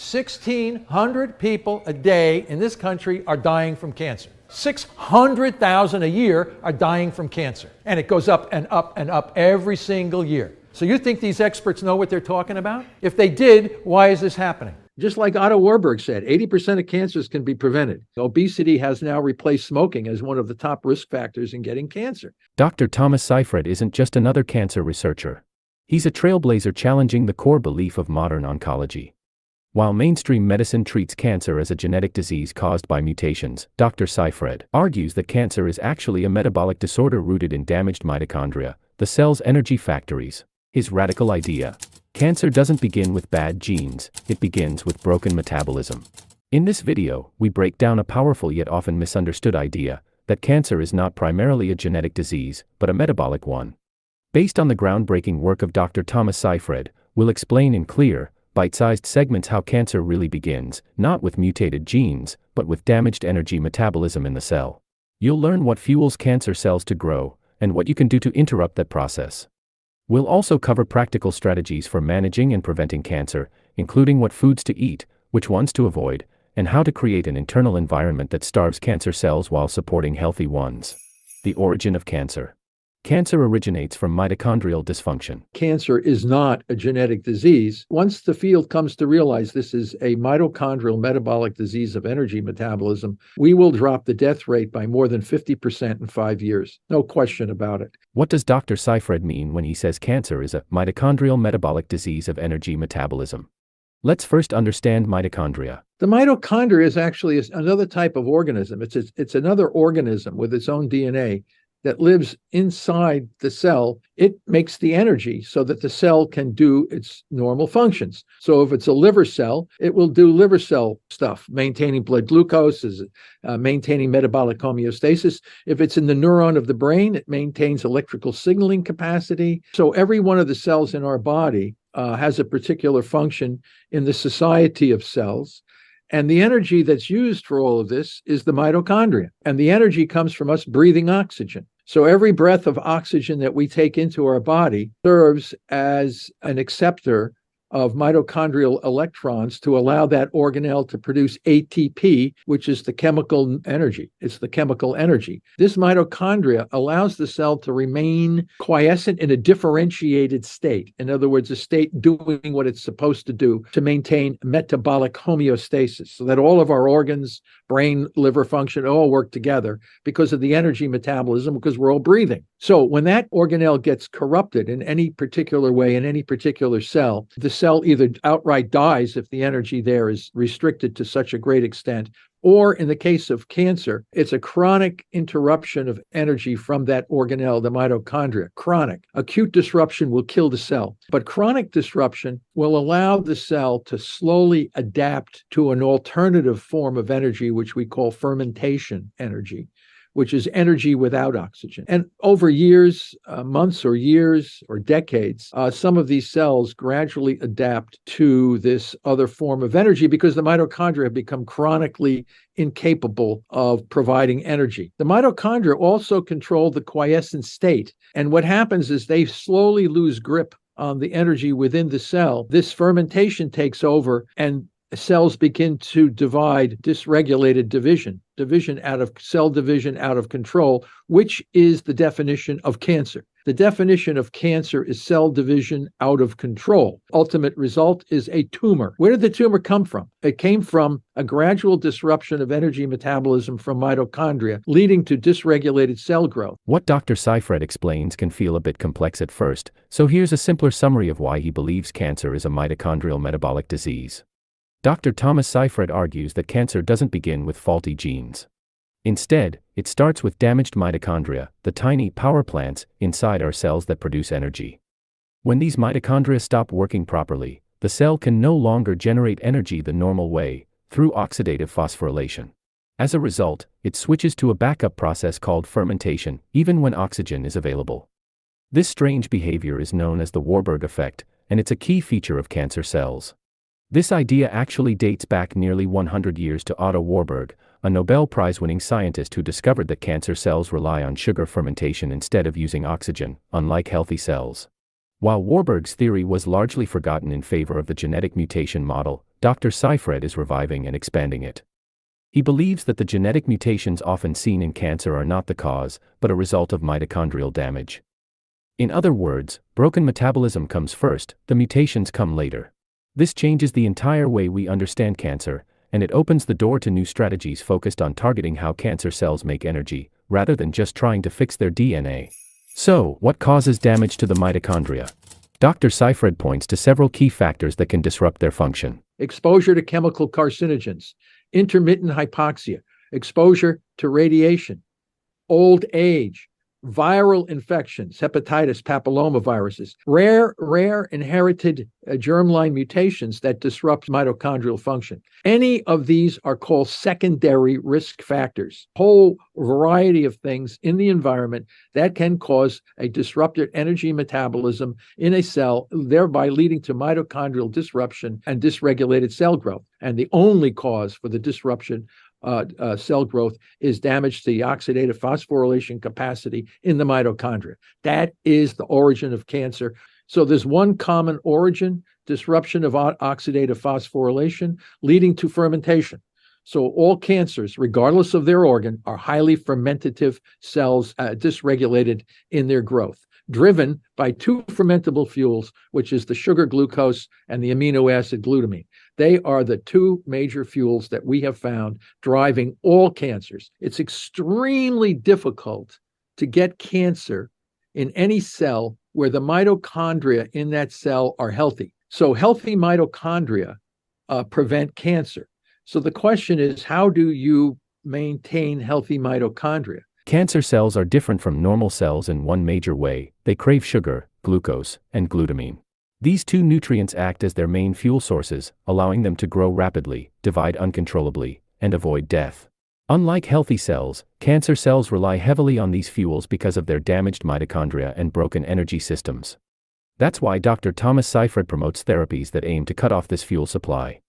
1,600 people a day in this country are dying from cancer. 600,000 a year are dying from cancer. And it goes up and up and up every single year. So you think these experts know what they're talking about? If they did, why is this happening? Just like Otto Warburg said, 80% of cancers can be prevented. Obesity has now replaced smoking as one of the top risk factors in getting cancer. Dr. Thomas Seyfried isn't just another cancer researcher. He's a trailblazer challenging the core belief of modern oncology. While mainstream medicine treats cancer as a genetic disease caused by mutations, Dr. Seyfried argues that cancer is actually a metabolic disorder rooted in damaged mitochondria, the cell's energy factories. His radical idea: cancer doesn't begin with bad genes, it begins with broken metabolism. In this video, we break down a powerful yet often misunderstood idea that cancer is not primarily a genetic disease, but a metabolic one. Based on the groundbreaking work of Dr. Thomas Seyfried, we'll explain in clear, bite-sized segments how cancer really begins, not with mutated genes, but with damaged energy metabolism in the cell. You'll learn what fuels cancer cells to grow, and what you can do to interrupt that process. We'll also cover practical strategies for managing and preventing cancer, including what foods to eat, which ones to avoid, and how to create an internal environment that starves cancer cells while supporting healthy ones. The origin of cancer. Cancer originates from mitochondrial dysfunction. Cancer is not a genetic disease. Once the field comes to realize this is a mitochondrial metabolic disease of energy metabolism, we will drop the death rate by more than 50% in 5 years. No question about it. What does Dr. Seyfried mean when he says cancer is a mitochondrial metabolic disease of energy metabolism? Let's first understand mitochondria. The mitochondria is actually another type of organism. It's another organism with its own DNA that lives inside the cell. It makes the energy so that the cell can do its normal functions. So if it's a liver cell, it will do liver cell stuff, maintaining blood glucose, maintaining metabolic homeostasis. If it's in the neuron of the brain, it maintains electrical signaling capacity. So every one of the cells in our body has a particular function in the society of cells. And the energy that's used for all of this is the mitochondria. And the energy comes from us breathing oxygen. So every breath of oxygen that we take into our body serves as an acceptor of mitochondrial electrons to allow that organelle to produce ATP, which is the chemical energy. It's the chemical energy. This mitochondria allows the cell to remain quiescent in a differentiated state. In other words, a state doing what it's supposed to do to maintain metabolic homeostasis, so that all of our organs, brain, liver function, all work together because of the energy metabolism, because we're all breathing. So when that organelle gets corrupted in any particular way, in any particular cell, the cell either outright dies if the energy there is restricted to such a great extent, or in the case of cancer, it's a chronic interruption of energy from that organelle, the mitochondria. Chronic. Acute disruption will kill the cell, but chronic disruption will allow the cell to slowly adapt to an alternative form of energy, which we call fermentation energy, which is energy without oxygen. And over years, months or years or decades, some of these cells gradually adapt to this other form of energy because the mitochondria have become chronically incapable of providing energy. The mitochondria also control the quiescent state. And what happens is they slowly lose grip on the energy within the cell. This fermentation takes over and cells begin to divide, dysregulated division out of control, which is the definition of cancer. The definition of cancer is cell division out of control. Ultimate result is a tumor. Where did the tumor come from? It came from a gradual disruption of energy metabolism from mitochondria, leading to dysregulated cell growth. What Dr. Seyfried explains can feel a bit complex at first, so here's a simpler summary of why he believes cancer is a mitochondrial metabolic disease. Dr. Thomas Seyfried argues that cancer doesn't begin with faulty genes. Instead, it starts with damaged mitochondria, the tiny power plants inside our cells that produce energy. When these mitochondria stop working properly, the cell can no longer generate energy the normal way, through oxidative phosphorylation. As a result, it switches to a backup process called fermentation, even when oxygen is available. This strange behavior is known as the Warburg effect, and it's a key feature of cancer cells. This idea actually dates back nearly 100 years to Otto Warburg, a Nobel Prize-winning scientist who discovered that cancer cells rely on sugar fermentation instead of using oxygen, unlike healthy cells. While Warburg's theory was largely forgotten in favor of the genetic mutation model, Dr. Seifred is reviving and expanding it. He believes that the genetic mutations often seen in cancer are not the cause, but a result of mitochondrial damage. In other words, broken metabolism comes first, the mutations come later. This changes the entire way we understand cancer, and it opens the door to new strategies focused on targeting how cancer cells make energy, rather than just trying to fix their DNA. So, what causes damage to the mitochondria? Dr. Seifred points to several key factors that can disrupt their function. Exposure to chemical carcinogens, intermittent hypoxia, exposure to radiation, old age, viral infections, hepatitis, papillomaviruses, rare inherited germline mutations that disrupt mitochondrial function. Any of these are called secondary risk factors. Whole variety of things in the environment that can cause a disrupted energy metabolism in a cell, thereby leading to mitochondrial disruption and dysregulated cell growth. And the only cause for the disruption cell growth is damage to the oxidative phosphorylation capacity in the mitochondria. That is the origin of cancer. So there's one common origin, disruption of oxidative phosphorylation leading to fermentation. So all cancers, regardless of their organ, are highly fermentative cells dysregulated in their growth, driven by two fermentable fuels, which is the sugar glucose and the amino acid glutamine. They are the two major fuels that we have found driving all cancers. It's extremely difficult to get cancer in any cell where the mitochondria in that cell are healthy. So healthy mitochondria prevent cancer. So the question is, how do you maintain healthy mitochondria? Cancer cells are different from normal cells in one major way: they crave sugar, glucose, and glutamine. These two nutrients act as their main fuel sources, allowing them to grow rapidly, divide uncontrollably, and avoid death. Unlike healthy cells, cancer cells rely heavily on these fuels because of their damaged mitochondria and broken energy systems. That's why Dr. Thomas Seifred promotes therapies that aim to cut off this fuel supply.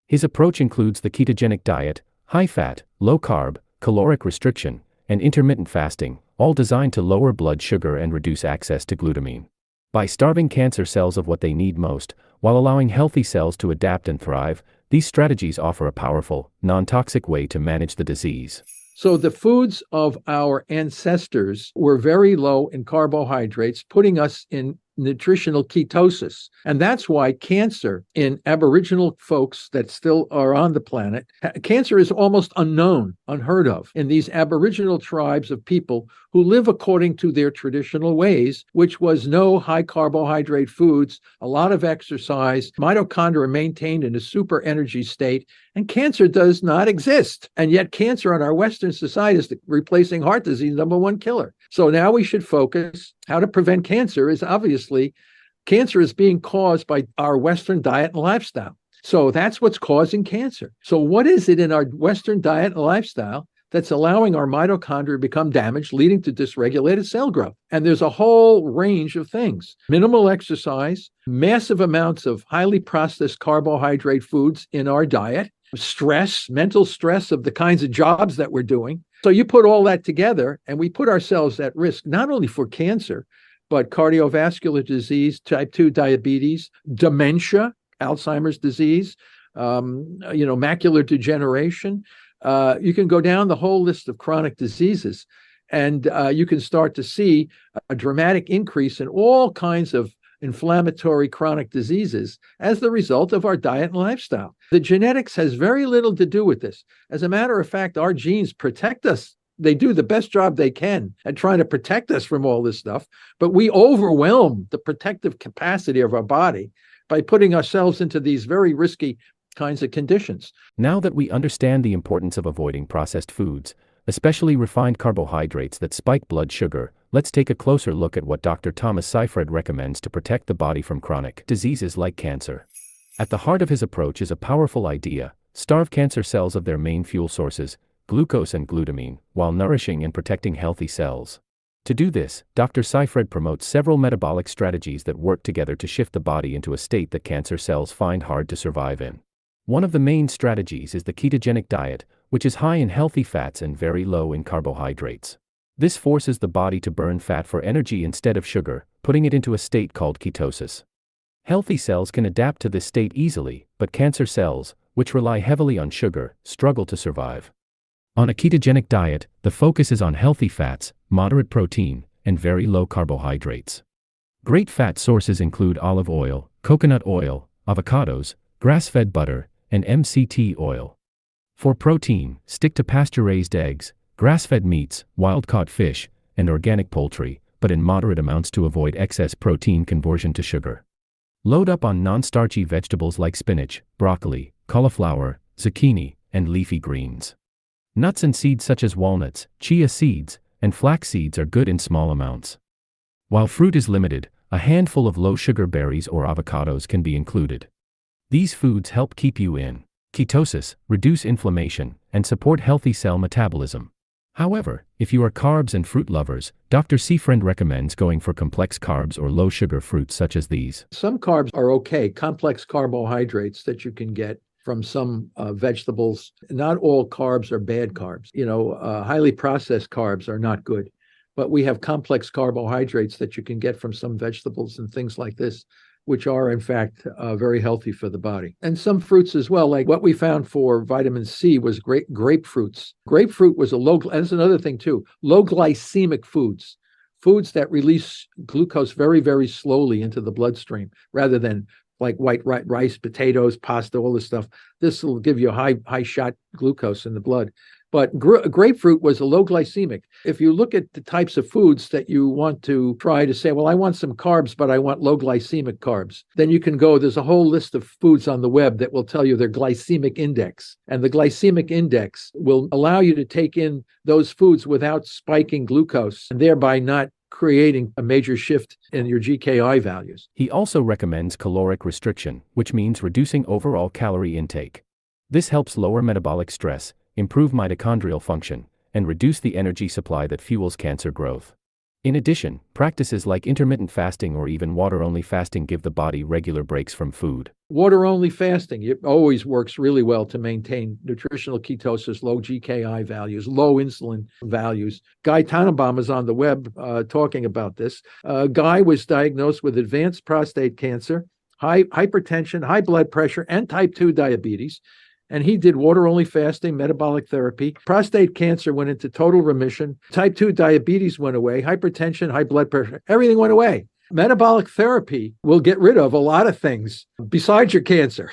His approach includes the ketogenic diet, high-fat, low-carb, caloric restriction, and intermittent fasting, all designed to lower blood sugar and reduce access to glutamine. By starving cancer cells of what they need most, while allowing healthy cells to adapt and thrive, these strategies offer a powerful, non-toxic way to manage the disease. So the foods of our ancestors were very low in carbohydrates, putting us in nutritional ketosis. And that's why cancer in Aboriginal folks that still are on the planet, cancer is almost unknown, unheard of in these Aboriginal tribes of people who live according to their traditional ways, which was no high carbohydrate foods, a lot of exercise, mitochondria maintained in a super energy state, and cancer does not exist. And yet cancer in our Western society is replacing heart disease, #1 killer. So now we should focus. How to prevent cancer is obviously, cancer is being caused by our Western diet and lifestyle. So that's what's causing cancer. So what is it in our Western diet and lifestyle that's allowing our mitochondria to become damaged, leading to dysregulated cell growth? And there's a whole range of things: minimal exercise, massive amounts of highly processed carbohydrate foods in our diet, stress, mental stress of the kinds of jobs that we're doing. So you put all that together, and we put ourselves at risk, not only for cancer, but cardiovascular disease, type 2 diabetes, dementia, Alzheimer's disease, macular degeneration. You can go down the whole list of chronic diseases, and you can start to see a dramatic increase in all kinds of inflammatory chronic diseases as the result of our diet and lifestyle. The genetics has very little to do with this. As a matter of fact, our genes protect us. They do the best job they can at trying to protect us from all this stuff, but we overwhelm the protective capacity of our body by putting ourselves into these very risky kinds of conditions. Now that we understand the importance of avoiding processed foods, especially refined carbohydrates that spike blood sugar, let's take a closer look at what Dr. Thomas Seifred recommends to protect the body from chronic diseases like cancer. At the heart of his approach is a powerful idea: starve cancer cells of their main fuel sources, glucose and glutamine, while nourishing and protecting healthy cells. To do this, Dr. Seifred promotes several metabolic strategies that work together to shift the body into a state that cancer cells find hard to survive in. One of the main strategies is the ketogenic diet, which is high in healthy fats and very low in carbohydrates. This forces the body to burn fat for energy instead of sugar, putting it into a state called ketosis. Healthy cells can adapt to this state easily, but cancer cells, which rely heavily on sugar, struggle to survive. On a ketogenic diet, the focus is on healthy fats, moderate protein, and very low carbohydrates. Great fat sources include olive oil, coconut oil, avocados, grass-fed butter, and MCT oil. For protein, stick to pasture-raised eggs, grass-fed meats, wild-caught fish, and organic poultry, but in moderate amounts to avoid excess protein conversion to sugar. Load up on non-starchy vegetables like spinach, broccoli, cauliflower, zucchini, and leafy greens. Nuts and seeds such as walnuts, chia seeds, and flax seeds are good in small amounts. While fruit is limited, a handful of low-sugar berries or avocados can be included. These foods help keep you in ketosis, reduce inflammation, and support healthy cell metabolism. However, if you are carbs and fruit lovers, Dr. Seafriend recommends going for complex carbs or low-sugar fruits such as these. Some carbs are okay, complex carbohydrates that you can get from some vegetables. Not all carbs are bad carbs. Highly processed carbs are not good. But we have complex carbohydrates that you can get from some vegetables and things like this, which are in fact very healthy for the body. And some fruits as well, like what we found for vitamin C was grapefruits. Grapefruit was that's another thing too, low glycemic foods that release glucose very, very slowly into the bloodstream, rather than like white rice, potatoes, pasta, all this stuff. This will give you a high shot glucose in the blood. But grapefruit was a low glycemic. If you look at the types of foods that you want to try to say, well, I want some carbs, but I want low glycemic carbs, then you can there's a whole list of foods on the web that will tell you their glycemic index. And the glycemic index will allow you to take in those foods without spiking glucose and thereby not creating a major shift in your GKI values. He also recommends caloric restriction, which means reducing overall calorie intake. This helps lower metabolic stress, improve mitochondrial function, and reduce the energy supply that fuels cancer growth. In addition, practices like intermittent fasting or even water-only fasting give the body regular breaks from food. Water-only fasting, it always works really well to maintain nutritional ketosis, low GKI values, low insulin values. Guy Tannenbaum is on the web talking about this. Guy was diagnosed with advanced prostate cancer, hypertension, high blood pressure, and type 2 diabetes. And he did water-only fasting, metabolic therapy. Prostate cancer went into total remission. Type 2 diabetes went away. Hypertension, high blood pressure, everything went away. Metabolic therapy will get rid of a lot of things besides your cancer.